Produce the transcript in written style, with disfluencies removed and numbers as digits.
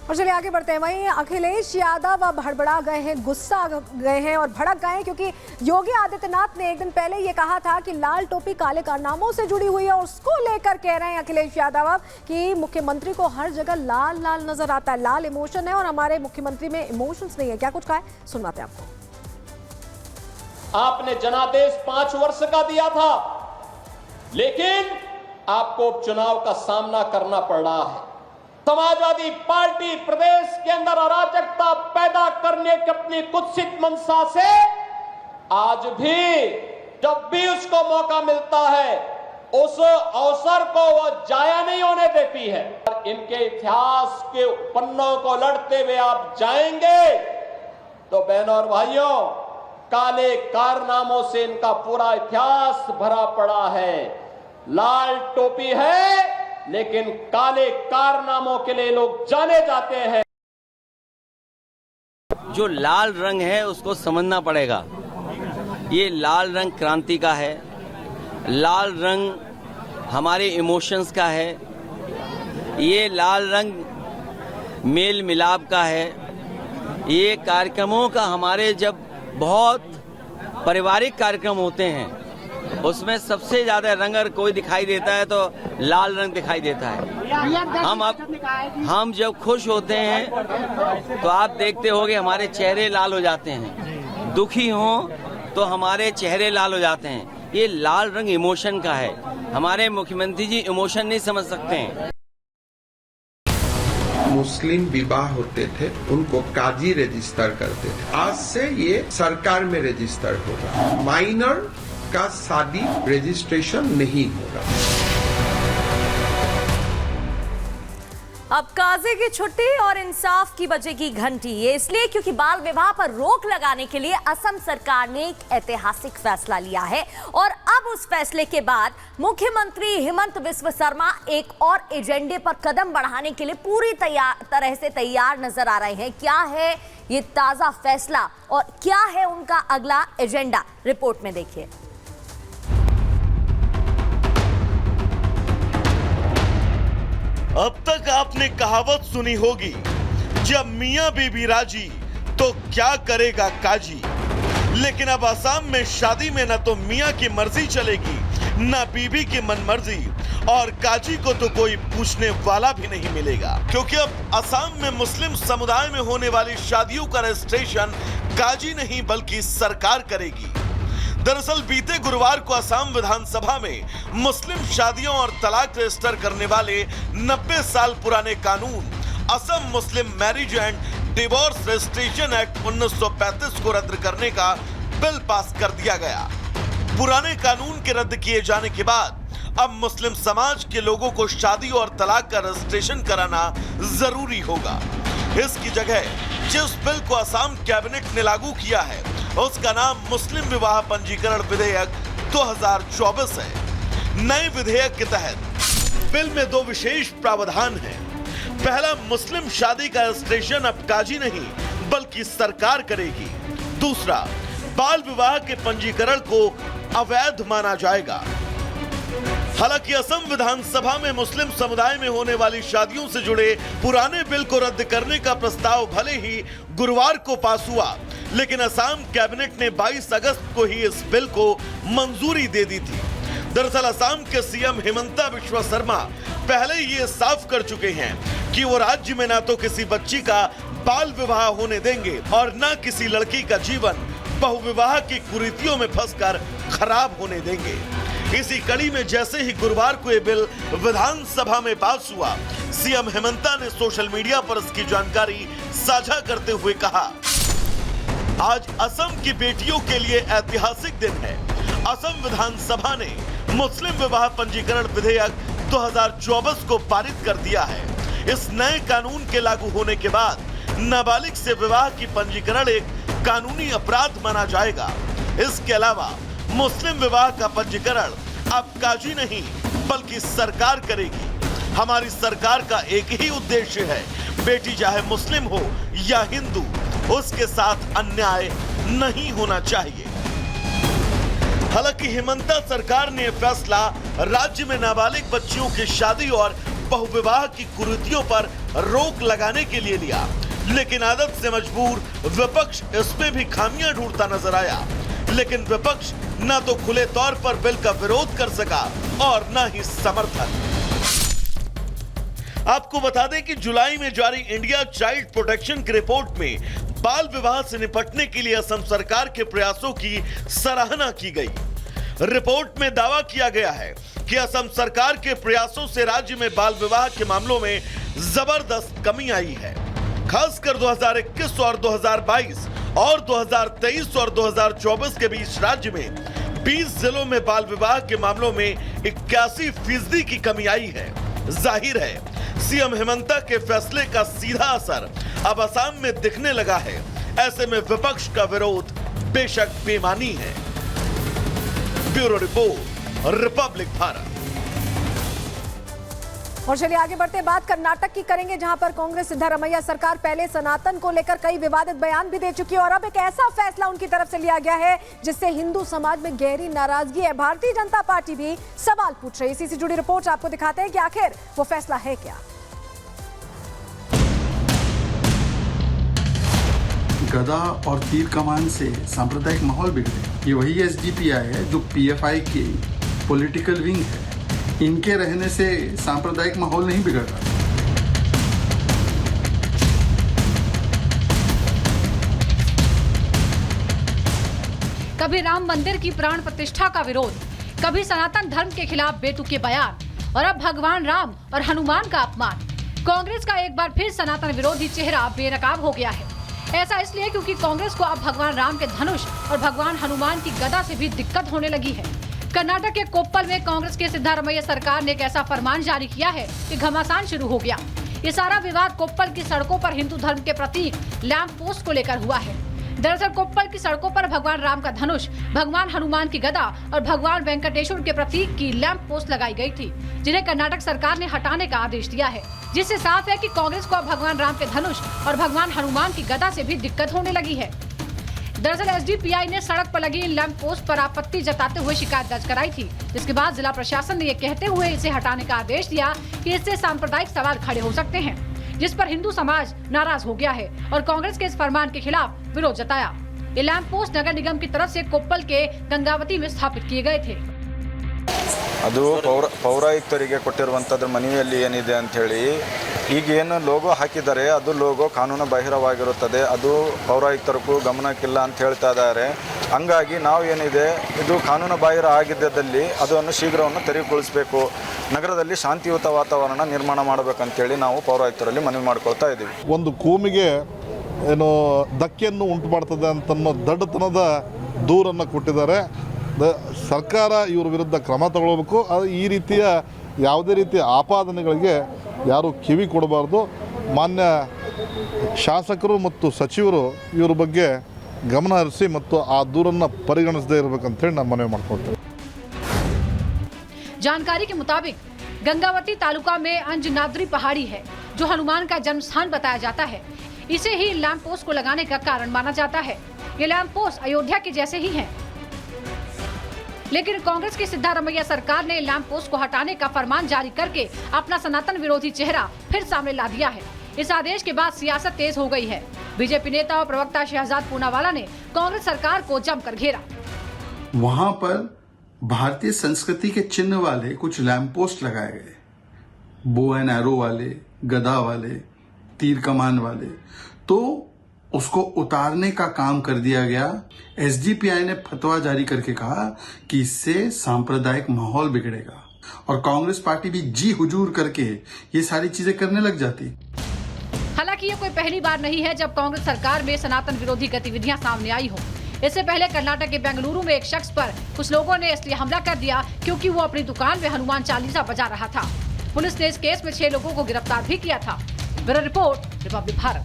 और चलिए आगे बढ़ते हैं। वहीं अखिलेश यादव अब हड़बड़ा गए हैं, गुस्सा गए हैं और भड़क गए हैं, क्योंकि योगी आदित्यनाथ ने एक दिन पहले ये कहा था कि लाल टोपी काले कारनामों से जुड़ी हुई है, और उसको लेकर कह रहे हैं अखिलेश यादव अब कि मुख्यमंत्री को हर जगह लाल लाल नजर आता है, लाल इमोशन है और हमारे मुख्यमंत्री में इमोशंस नहीं है। क्या कुछ कहा है, सुनवाते हैं आपको। आपने जनादेश 5 वर्ष का दिया था, लेकिन आपको चुनाव का सामना करना पड़ रहा है। समाजवादी पार्टी प्रदेश के अंदर अराजकता पैदा करने की अपनी कुत्सित मंशा से आज भी जब भी उसको मौका मिलता है उस अवसर को वो जाया नहीं होने देती है। इनके इतिहास के पन्नों को लड़ते हुए आप जाएंगे तो बहनों और भाइयों, काले कारनामों से इनका पूरा इतिहास भरा पड़ा है। लाल टोपी है लेकिन काले कारनामों के लिए लोग जाने जाते हैं। जो लाल रंग है उसको समझना पड़ेगा। ये लाल रंग क्रांति का है, लाल रंग हमारे इमोशंस का है, ये लाल रंग मेल मिलाप का है। ये कार्यक्रमों का हमारे जब बहुत पारिवारिक कार्यक्रम होते हैं उसमें सबसे ज्यादा रंग अगर कोई दिखाई देता है तो लाल रंग दिखाई देता है। हम जब खुश होते हैं तो आप देखते होंगे हमारे चेहरे लाल हो जाते हैं, दुखी हों तो हमारे चेहरे लाल हो जाते हैं। ये लाल रंग इमोशन का है। हमारे मुख्यमंत्री जी इमोशन नहीं समझ सकते हैं। मुस्लिम विवाह होते थे उनको काजी रजिस्टर करते थे, आज से ये सरकार में रजिस्टर होगा। माइनर का शादी रजिस्ट्रेशन नहीं होगा। अब काजी की छुट्टी और इंसाफ की बजेगी घंटी। ये इसलिए क्योंकि बाल विवाह पर रोक लगाने के लिए असम सरकार ने एक ऐतिहासिक फैसला लिया है, और अब उस फैसले के बाद मुख्यमंत्री हेमंत बिस्व शर्मा एक और एजेंडे पर कदम बढ़ाने के लिए पूरी तरह से तैयार नजर आ रहे हैं। क्या है ये ताजा फैसला और क्या है उनका अगला एजेंडा, रिपोर्ट में देखिए। अब तक आपने कहावत सुनी होगी, जब मियां बीबी राजी तो क्या करेगा काजी। लेकिन अब असम में शादी में न तो मियां की मर्जी चलेगी न बीबी की मनमर्जी, और काजी को तो कोई पूछने वाला भी नहीं मिलेगा, क्योंकि अब असम में मुस्लिम समुदाय में होने वाली शादियों का रजिस्ट्रेशन काजी नहीं बल्कि सरकार करेगी। दरअसल बीते गुरुवार को असम विधानसभा में मुस्लिम शादियों और तलाक रजिस्टर करने वाले 90 साल पुराने कानून असम मुस्लिम marriage and divorce registration act 1935 को रद्द करने का बिल पास कर दिया गया। पुराने कानून के रद्द किए जाने के बाद अब मुस्लिम समाज के लोगों को शादी और तलाक का रजिस्ट्रेशन कराना जरूरी होगा। इसकी जगह जिस बिल को असम कैबिनेट ने लागू किया है उसका नाम मुस्लिम विवाह पंजीकरण विधेयक 2024 है। नए विधेयक के तहत बिल में 2 विशेष प्रावधान हैं। पहला, मुस्लिम शादी का रजिस्ट्रेशन अब काजी नहीं बल्कि सरकार करेगी। दूसरा, बाल विवाह के पंजीकरण को अवैध माना जाएगा। हालांकि असम विधानसभा में मुस्लिम समुदाय में होने वाली शादियों से जुड़े पुराने बिल को रद्द करने का प्रस्ताव भले ही गुरुवार को पास हुआ, लेकिन असम कैबिनेट ने 22 अगस्त को ही इस बिल को मंजूरी दे दी थी। दरअसल असम के सीएम हिमंता बिस्वा शर्मा पहले ये साफ कर चुके हैं कि वो राज्य में ना तो किसी बच्ची का बाल विवाह होने देंगे और न किसी लड़की का जीवन बहुविवाह की कुरीतियों में फंसकर खराब होने देंगे। इसी कड़ी में जैसे ही गुरुवार को ये बिल विधानसभा में पास हुआ, सीएम हिमंता ने सोशल मीडिया पर इसकी जानकारी साझा करते हुए कहा, आज असम की बेटियों के लिए ऐतिहासिक दिन है। असम विधानसभा ने मुस्लिम विवाह पंजीकरण विधेयक 2024 को पारित कर दिया है। इस नए कानून के लागू होने के बाद नाबालिग से विवाह की पंजीकरण एक कानूनी अपराध माना जाएगा। इसके अलावा मुस्लिम विवाह का पंजीकरण अब काजी नहीं बल्कि सरकार करेगी। हमारी सरकार का एक ही उद्देश्य है, बेटी चाहे मुस्लिम हो या हिंदू, उसके साथ अन्याय नहीं होना चाहिए। हालांकि हिमंता सरकार ने फैसला राज्य में नाबालिग बच्चियों की शादी और बहुविवाह की कुरीतियों पर रोक लगाने के लिए लिया, लेकिन आदत से मजबूर विपक्ष इसमें भी खामियां ढूंढता नजर आया। लेकिन विपक्ष न तो खुले तौर पर बिल का विरोध कर सका और न ही समर्थन। आपको बता दें कि जुलाई में जारी इंडिया चाइल्ड प्रोटेक्शन की रिपोर्ट में बाल विवाह से निपटने के लिए असम सरकार के प्रयासों की सराहना की गई। रिपोर्ट में दावा किया गया है कि असम सरकार के प्रयासों से राज्य में बाल विवाह के मामलों में जबरदस्त कमी आई है। खासकर 2021 और 2022 और 2023 और 2024 के बीच राज्य में 20 जिलों में बाल विवाह के मामलों में 81% की कमी आई है। जाहिर है सीएम हेमंता के फैसले का सीधा असर अब असम में दिखने लगा है। ऐसे में विपक्ष का विरोध बेशक बेमानी है। Bureau report, Republic Bharat. और चलिए आगे बढ़ते, बात कर्नाटक की करेंगे, जहां पर कांग्रेस सिद्धारमैया सरकार पहले सनातन को लेकर कई विवादित बयान भी दे चुकी है और अब एक ऐसा फैसला उनकी तरफ से लिया गया है जिससे हिंदू समाज में गहरी नाराजगी है। भारतीय जनता पार्टी भी सवाल पूछ रही है। इसी से जुड़ी रिपोर्ट आपको दिखाते हैं कि आखिर वो फैसला है क्या। गदा और तीर कमान से सांप्रदायिक माहौल बिगड़े। ये वही एसडीपीआई है जो पीएफआई की पॉलिटिकल विंग है। इनके रहने से सांप्रदायिक माहौल नहीं बिगड़ रहा। कभी राम मंदिर की प्राण प्रतिष्ठा का विरोध, कभी सनातन धर्म के खिलाफ बेतुके बयान और अब भगवान राम और हनुमान का अपमान। कांग्रेस का एक बार फिर सनातन विरोधी चेहरा बेनकाब हो गया है। ऐसा इसलिए क्योंकि कांग्रेस को अब भगवान राम के धनुष और भगवान हनुमान की गदा से भी दिक्कत होने लगी है। कर्नाटक के कोप्पल में कांग्रेस के सिद्धारमैया सरकार ने एक ऐसा फरमान जारी किया है कि घमासान शुरू हो गया। ये सारा विवाद कोप्पल की सड़कों पर हिंदू धर्म के प्रतीक लैंप पोस्ट को लेकर हुआ है। दरअसल कोप्पल की सड़कों पर भगवान राम का धनुष, भगवान हनुमान की गदा और भगवान वेंकटेश्वर के प्रतीक की लैंप पोस्ट लगाई गई थी, जिन्हें कर्नाटक सरकार ने हटाने का आदेश दिया है, जिससे साफ है कि कांग्रेस को अब भगवान राम के धनुष और भगवान हनुमान की गदा से भी दिक्कत होने लगी है। दरअसल एसडीपीआई ने सड़क पर लगी इन लैंप पोस्ट पर आपत्ति जताते हुए शिकायत दर्ज कराई थी, जिसके बाद जिला प्रशासन ने ये कहते हुए इसे हटाने का आदेश दिया कि इससे सांप्रदायिक सवाल खड़े हो सकते हैं, जिस पर हिंदू समाज नाराज हो गया है और कांग्रेस के इस फरमान के खिलाफ विरोध जताया। ये लैंप पोस्ट नगर निगम की तरफ से कोप्पल के गंगावती में स्थापित किए गए थे। ಅದು ಪೌರಾಯುಕ್ತರಿಗೆ ಕೊಟ್ಟಿರುವಂಥದ್ರ ಮನವಿಯಲ್ಲಿ ಏನಿದೆ ಅಂತ ಹೇಳಿ ಈಗ ಏನು ಲೋಗೋ ಹಾಕಿದ್ದಾರೆ ಅದು ಲೋಗೋ ಕಾನೂನು ಬಾಹಿರವಾಗಿರುತ್ತದೆ, ಅದು ಪೌರಾಯುಕ್ತರಿಗೂ ಗಮನಕ್ಕಿಲ್ಲ ಅಂತ ಹೇಳ್ತಾ ಇದ್ದಾರೆ. ಹಂಗಾಗಿ ನಾವು ಏನಿದೆ ಇದು ಕಾನೂನು ಬಾಹಿರ ಆಗಿದ್ದಲ್ಲಿ ಅದನ್ನು ಶೀಘ್ರವನ್ನು ತೆರವುಗೊಳಿಸಬೇಕು, ನಗರದಲ್ಲಿ ಶಾಂತಿಯುತ ವಾತಾವರಣ ನಿರ್ಮಾಣ ಮಾಡಬೇಕಂತೇಳಿ ನಾವು ಪೌರಾಯುಕ್ತರಲ್ಲಿ ಮನವಿ ಮಾಡ್ಕೊಳ್ತಾ ಇದ್ದೀವಿ. ಒಂದು ಕೂಮಿಗೆ ಏನು ಧಕ್ಕೆಯನ್ನು ಉಂಟು ಮಾಡ್ತದೆ ಅಂತನ್ನೋ ದಡ್ಡತನದ ದೂರನ್ನು ಕೊಟ್ಟಿದ್ದಾರೆ. ಸರ್ಕಾರ ಇವರ ವಿರುದ್ಧ ಕ್ರಮ ತಗೊಳ್ಬೇಕು. ಈ ರೀತಿಯ ಯಾವುದೇ ರೀತಿಯ ಆಪಾದನೆಗಳಿಗೆ ಯಾರು ಕಿವಿ ಕೊಡಬಾರ್ದು. ಮಾನ್ಯ ಶಾಸಕರು ಮತ್ತು ಸಚಿವರು ಇವರ ಬಗ್ಗೆ ಗಮನ ಹರಿಸಿ ಮತ್ತು ಆ ದೂರನ್ನು ಪರಿಗಣಿಸದೇ ಇರಬೇಕಂತ ಹೇಳಿ ನಾನು ಮನವಿ ಮಾಡ್ಕೊಳ್ತೇನೆ. जानकारी के मुताबिक गंगावती तालुका में अंजनाद्री पहाड़ी है, जो हनुमान का जन्म स्थान बताया जाता है। इसे ही लैंप पोस्ट को लगाने का कारण माना जाता है। ये लैंप पोस्ट अयोध्या के जैसे ही हैं। लेकिन कांग्रेस की सिद्धारमैया सरकार ने लैंप पोस्ट को हटाने का फरमान जारी करके अपना सनातन विरोधी चेहरा फिर सामने ला दिया है। इस आदेश के बाद सियासत तेज हो गई है। बीजेपी नेता और प्रवक्ता शहजाद पूनावाला ने कांग्रेस सरकार को जमकर घेरा। वहां पर भारतीय संस्कृति के चिन्ह वाले कुछ लैंप पोस्ट लगाए गए, बो एंड एरो वाले, गदा वाले, तीर कमान वाले, तो उसको उतारने का काम कर दिया गया। एसडीपीआई ने फतवा जारी करके कहा कि इससे सांप्रदायिक माहौल बिगड़ेगा और कांग्रेस पार्टी भी जी हुजूर करके ये सारी चीजें करने लग जाती। हालांकि ये कोई पहली बार नहीं है जब कांग्रेस सरकार में सनातन विरोधी गतिविधियां सामने आई हो। इससे पहले कर्नाटक के बेंगलुरु में एक शख्स पर कुछ लोगों ने इसलिए हमला कर दिया क्योंकि वो अपनी दुकान में हनुमान चालीसा बजा रहा था। पुलिस ने इस केस में 6 लोगों को गिरफ्तार भी किया था। Bureau report, Republic Bharat.